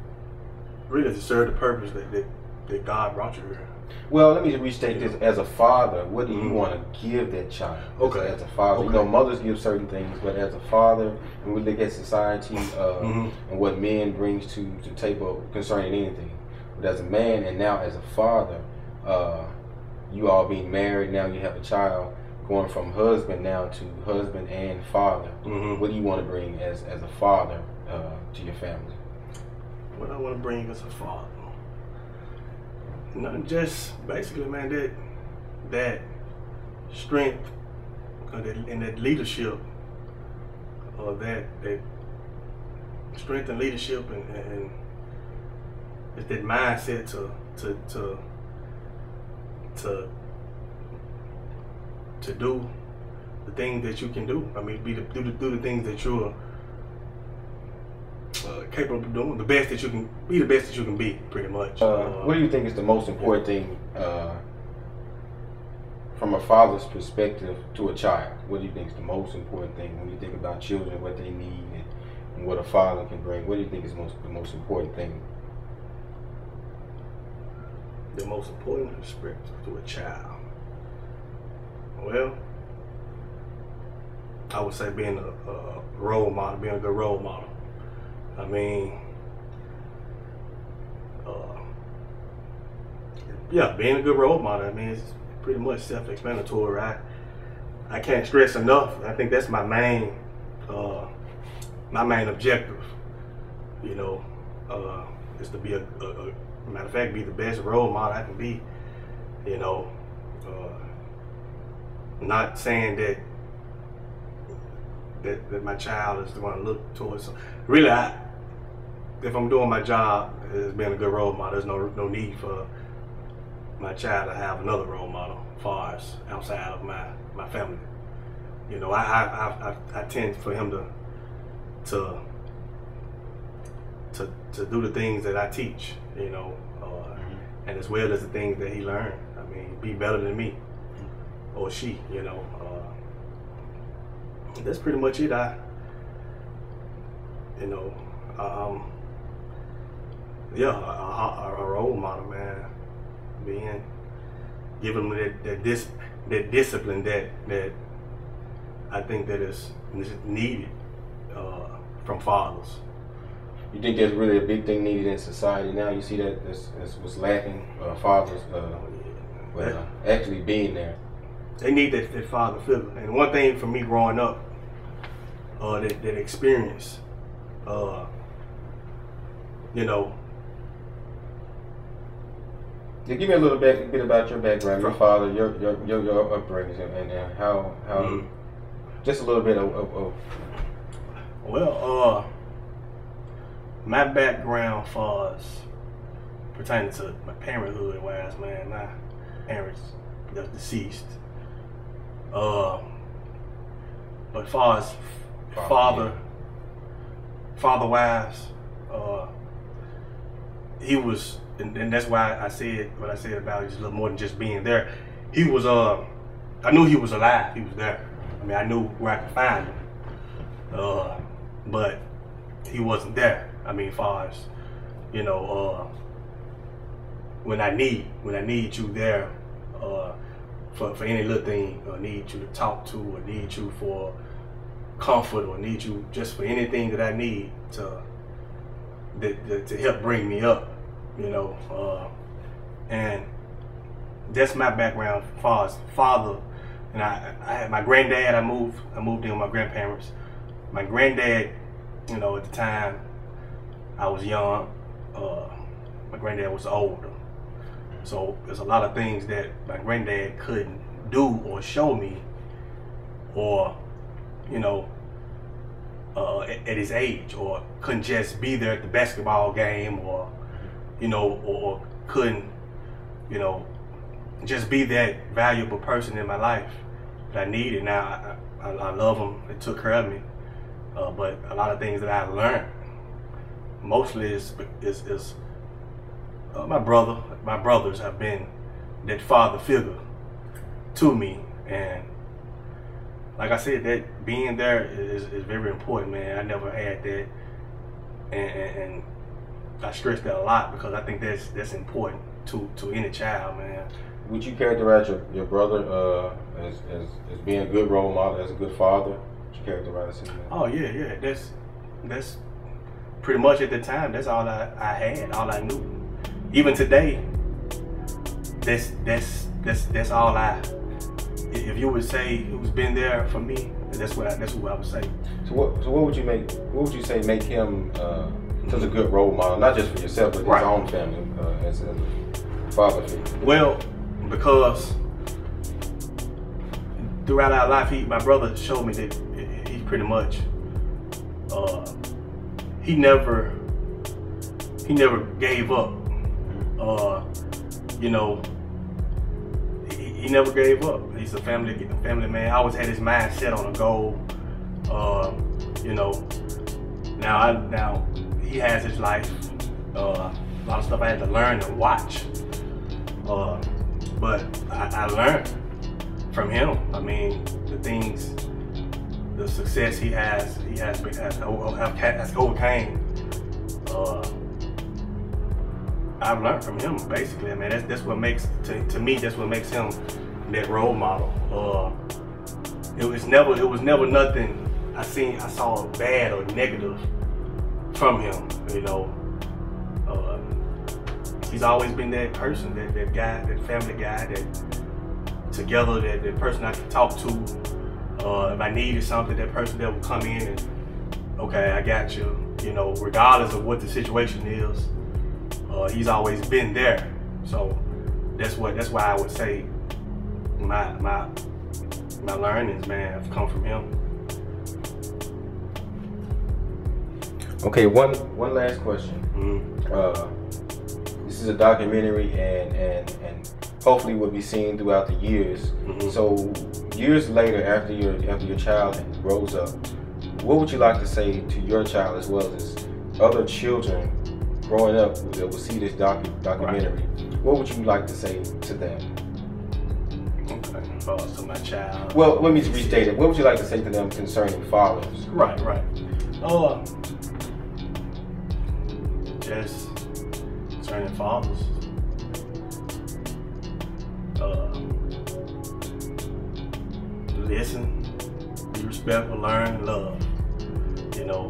really to serve the purpose that God brought you here. Well, let me restate this. As a father, what do you want to give that child? Okay. As a father, you know, mothers give certain things, but as a father, when we look at society and what men brings to the table concerning anything, but as a man and now as a father, you all being married, now you have a child, going from husband now to husband and father. What do you want to bring as a father to your family? What I want to bring as a father, not just basically, man, that strength and that leadership, that strength and leadership, and it's that mindset to do the things that you can do. I mean, do the things that you're capable of doing, the best that you can be, the best that you can be, pretty much. What do you think is the most important thing from a father's perspective to a child? What do you think is the most important thing when you think about children, what they need, and what a father can bring? What do you think is the most important thing? The most important perspective to a child. Well, I would say being a role model, being a good role model. I mean, yeah, being a good role model. I mean, it's pretty much self-explanatory. I can't stress enough. I think that's my main objective. You know, is to be a matter of fact, be the best role model I can be. You know, not saying that my child is the one to look towards. Really, if I'm doing my job as being a good role model, there's no need for my child to have another role model as far as outside of my family. You know, I tend for him to do the things that I teach, you know, and as well as the things that he learned. I mean, be better than me or she, you know. That's pretty much it. Yeah, a role model, man. Giving them that discipline that I think that is needed from fathers. You think there's really a big thing needed in society now? You see that that's what's lacking, fathers actually being there. They need that father figure. And one thing for me growing up, that experience, you know. Yeah, give me a little bit about your background, your father, your upbringing, and how just a little bit of. Well, my background far as pertaining to my parenthood wise, man, my parents are deceased. But far as father wise, he was, and that's why I said what I said about just a little more than just being there. He was, I knew he was alive. He was there. I mean, I knew where I could find him. But he wasn't there. I mean, as far as, you know, when I need you there, for any little thing, or need you to talk to, or need you for comfort, or need you just for anything that I need to help bring me up, you know. And that's my background as far as father. And I had my granddad. I moved in with my grandparents. My granddad, you know, at the time I was young, my granddad was older. So there's a lot of things that my granddad couldn't do or show me or, you know, at his age, or couldn't just be there at the basketball game, or, you know, or couldn't, you know, just be that valuable person in my life that I needed. Now, I love him. They took care of me. But a lot of things that I learned, mostly is my brothers have been that father figure to me. And like I said, that being there is very important, man. I never had that. And I stress that a lot because I think that's important to any child, man. Would you characterize your brother as being a good role model, as a good father? Would you characterize him? Oh yeah. That's pretty much at the time. That's all I had, all I knew. Even today, that's all I. If you would say who's been there for me, that's who I would say. So what would you say make him such a good role model, not just for yourself, but his own family as a father figure? Well, because throughout our life, my brother showed me that he pretty much he never gave up. You know, he never gave up. He's a family man. I always had his mind set on a goal. You know, now he has his life. A lot of stuff I had to learn and watch. But I learned from him. I mean, the success he has overcame. I've learned from him, basically. I mean, that's what makes, to me, that's what makes him that role model. It was never nothing I saw bad or negative from him, you know. He's always been that person, that guy, that family guy, that together, that person I could talk to. If I needed something, that person that would come in and, okay, I got you, you know, regardless of what the situation is. He's always been there. So that's why I would say my learnings, man, have come from him. Okay, one last question. This is a documentary, and hopefully will be seen throughout the years. So years later, after your child grows up, what would you like to say to your child as well as other children growing up that will see this documentary? What would you like to say to them? To my child. Well, let me restate it. What would you like to say to them concerning fathers? Right. Just concerning fathers. Listen, be respectful, learn, love. You know,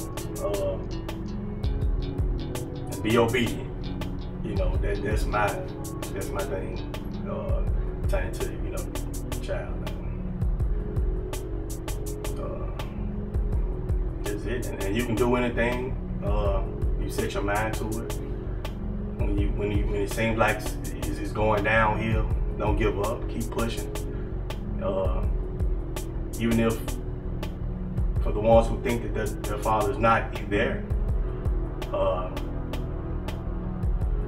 and be obedient. You know, that's my thing. Tying to, you know, child. That's it. And you can do anything. You set your mind to it. When it seems like it's going downhill, don't give up. Keep pushing. Even if, for the ones who think that their father's not there,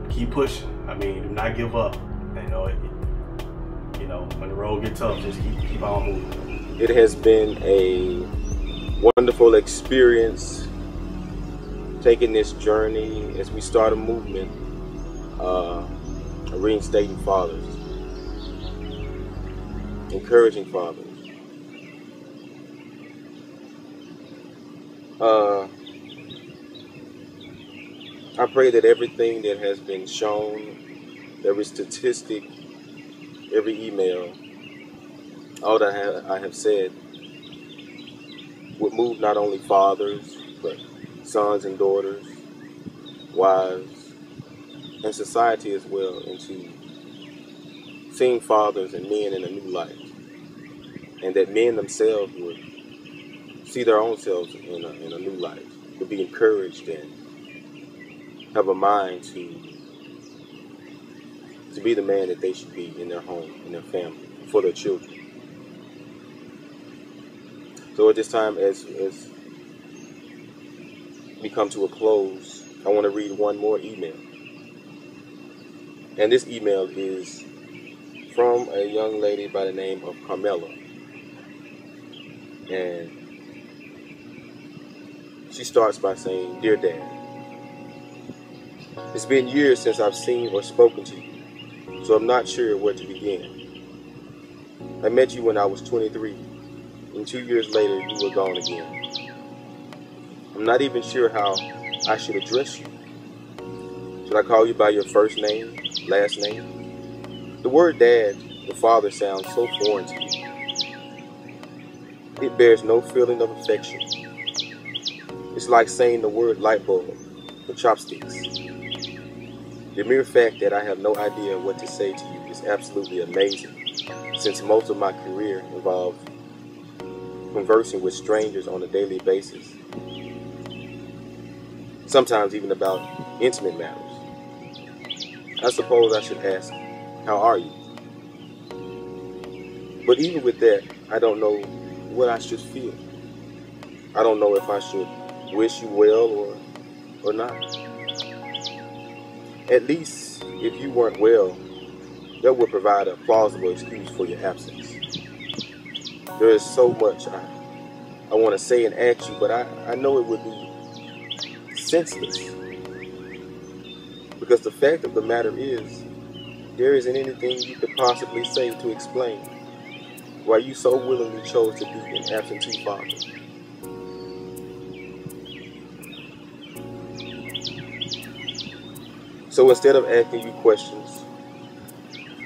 keep pushing. I mean, do not give up. You know, when the road gets tough, just keep on moving. It has been a wonderful experience taking this journey as we start a movement, reinstating fathers, encouraging fathers. I pray that everything that has been shown, every statistic, every email, all that I have said would move not only fathers, but sons and daughters, wives, and society as well into seeing fathers and men in a new light, and that men themselves would see their own selves in a new light, to be encouraged and have a mind to be the man that they should be in their home, in their family, for their children. So at this time, as we come to a close, I want to read one more email. And this email is from a young lady by the name of Carmela. And she starts by saying, "Dear Dad, it's been years since I've seen or spoken to you, so I'm not sure where to begin. I met you when I was 23, and 2 years later you were gone again. I'm not even sure how I should address you. Should I call you by your first name, last name? The word dad, the father, sounds so foreign to you. It bears no feeling of affection. It's like saying the word light bulb or chopsticks. The mere fact that I have no idea what to say to you is absolutely amazing, since most of my career involved conversing with strangers on a daily basis, sometimes even about intimate matters. I suppose I should ask, how are you? But even with that, I don't know what I should feel. I don't know if I should wish you well or not. At least, if you weren't well, that would provide a plausible excuse for your absence. There is so much I want to say and ask you, but I know it would be senseless. Because the fact of the matter is, there isn't anything you could possibly say to explain why you so willingly chose to be an absentee father. So instead of asking you questions,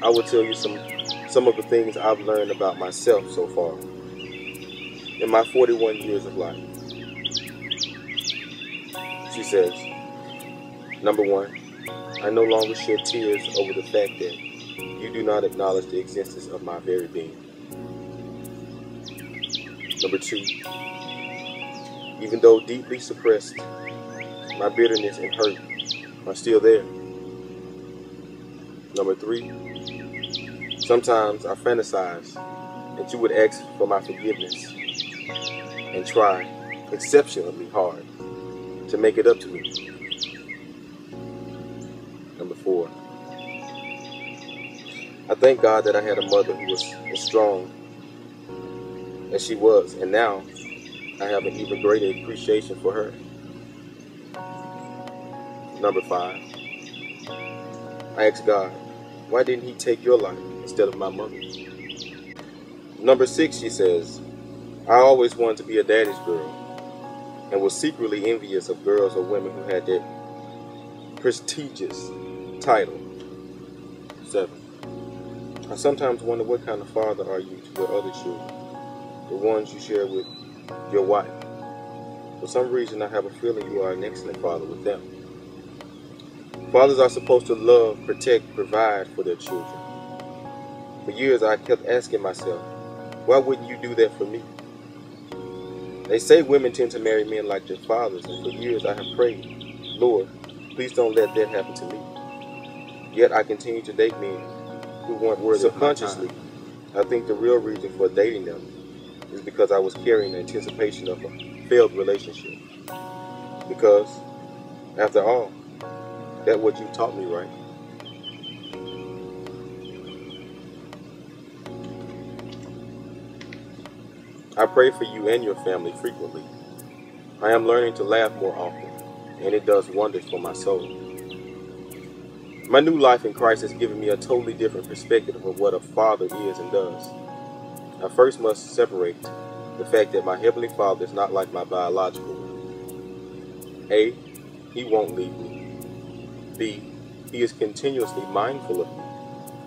I will tell you some of the things I've learned about myself so far in my 41 years of life. She says, number one, I no longer shed tears over the fact that you do not acknowledge the existence of my very being. Number two, even though deeply suppressed, my bitterness and hurt are still there. Number three, sometimes I fantasize that you would ask for my forgiveness and try exceptionally hard to make it up to me. Number four, I thank God that I had a mother who was as strong as she was, and now I have an even greater appreciation for her. Number five, I asked God, why didn't he take your life instead of my mother's? Number six, she says, I always wanted to be a daddy's girl and was secretly envious of girls or women who had that prestigious title. 7, I sometimes wonder what kind of father are you to your other children, the ones you share with your wife. For some reason, I have a feeling you are an excellent father with them. Fathers are supposed to love, protect, provide for their children. For years, I kept asking myself, why wouldn't you do that for me? They say women tend to marry men like their fathers, and for years I have prayed, Lord, please don't let that happen to me. Yet I continue to date men who weren't worthy of my time. Subconsciously, I think the real reason for dating them is because I was carrying the anticipation of a failed relationship. Because, after all, that's what you taught me, right? I pray for you and your family frequently. I am learning to laugh more often, and it does wonders for my soul. My new life in Christ has given me a totally different perspective of what a father is and does. I first must separate the fact that my Heavenly Father is not like my biological one. A, He won't leave me. B, He is continuously mindful of me.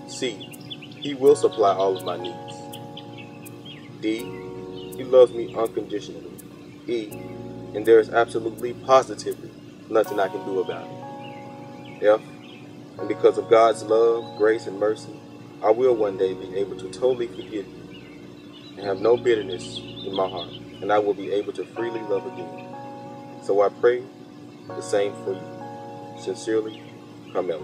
C, He will supply all of my needs. D, He loves me unconditionally. E, and there is absolutely, positively nothing I can do about it. F, and because of God's love, grace, and mercy, I will one day be able to totally forgive you and have no bitterness in my heart, and I will be able to freely love again. So I pray the same for you. Sincerely, Carmela.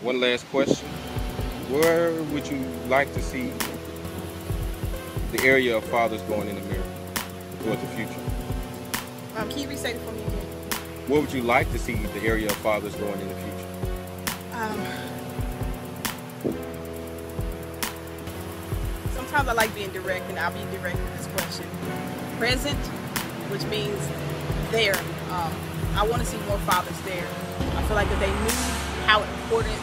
One last question. Where would you like to see the area of fathers going in America towards the future? Can you restate it for me again? Where would you like to see the area of fathers going in the future? Sometimes I like being direct, and I'll be direct with this question. Present, which means there. I want to see more fathers there. I feel like if they knew how important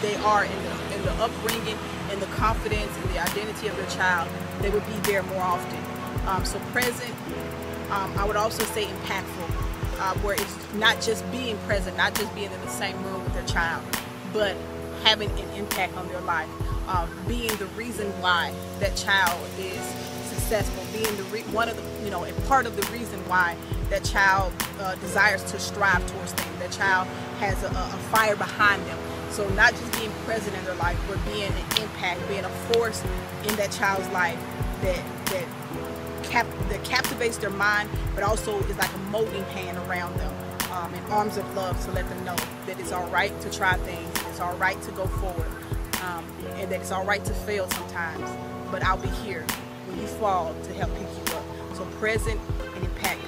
they are in the upbringing and the confidence and the identity of their child, they would be there more often. So present, I would also say impactful, where it's not just being present, not just being in the same room with their child, but having an impact on their life, being the reason why that child is successful, being one of the, and part of the reason why that child desires to strive towards things. That child has a fire behind them. So not just being present in their life, but being an impact, being a force in that child's life that captivates their mind, but also is like a molding hand around them, and arms of love to let them know that it's all right to try things, it's all right to go forward, and that it's all right to fail sometimes, but I'll be here when you fall to help pick you up. So present and impactful.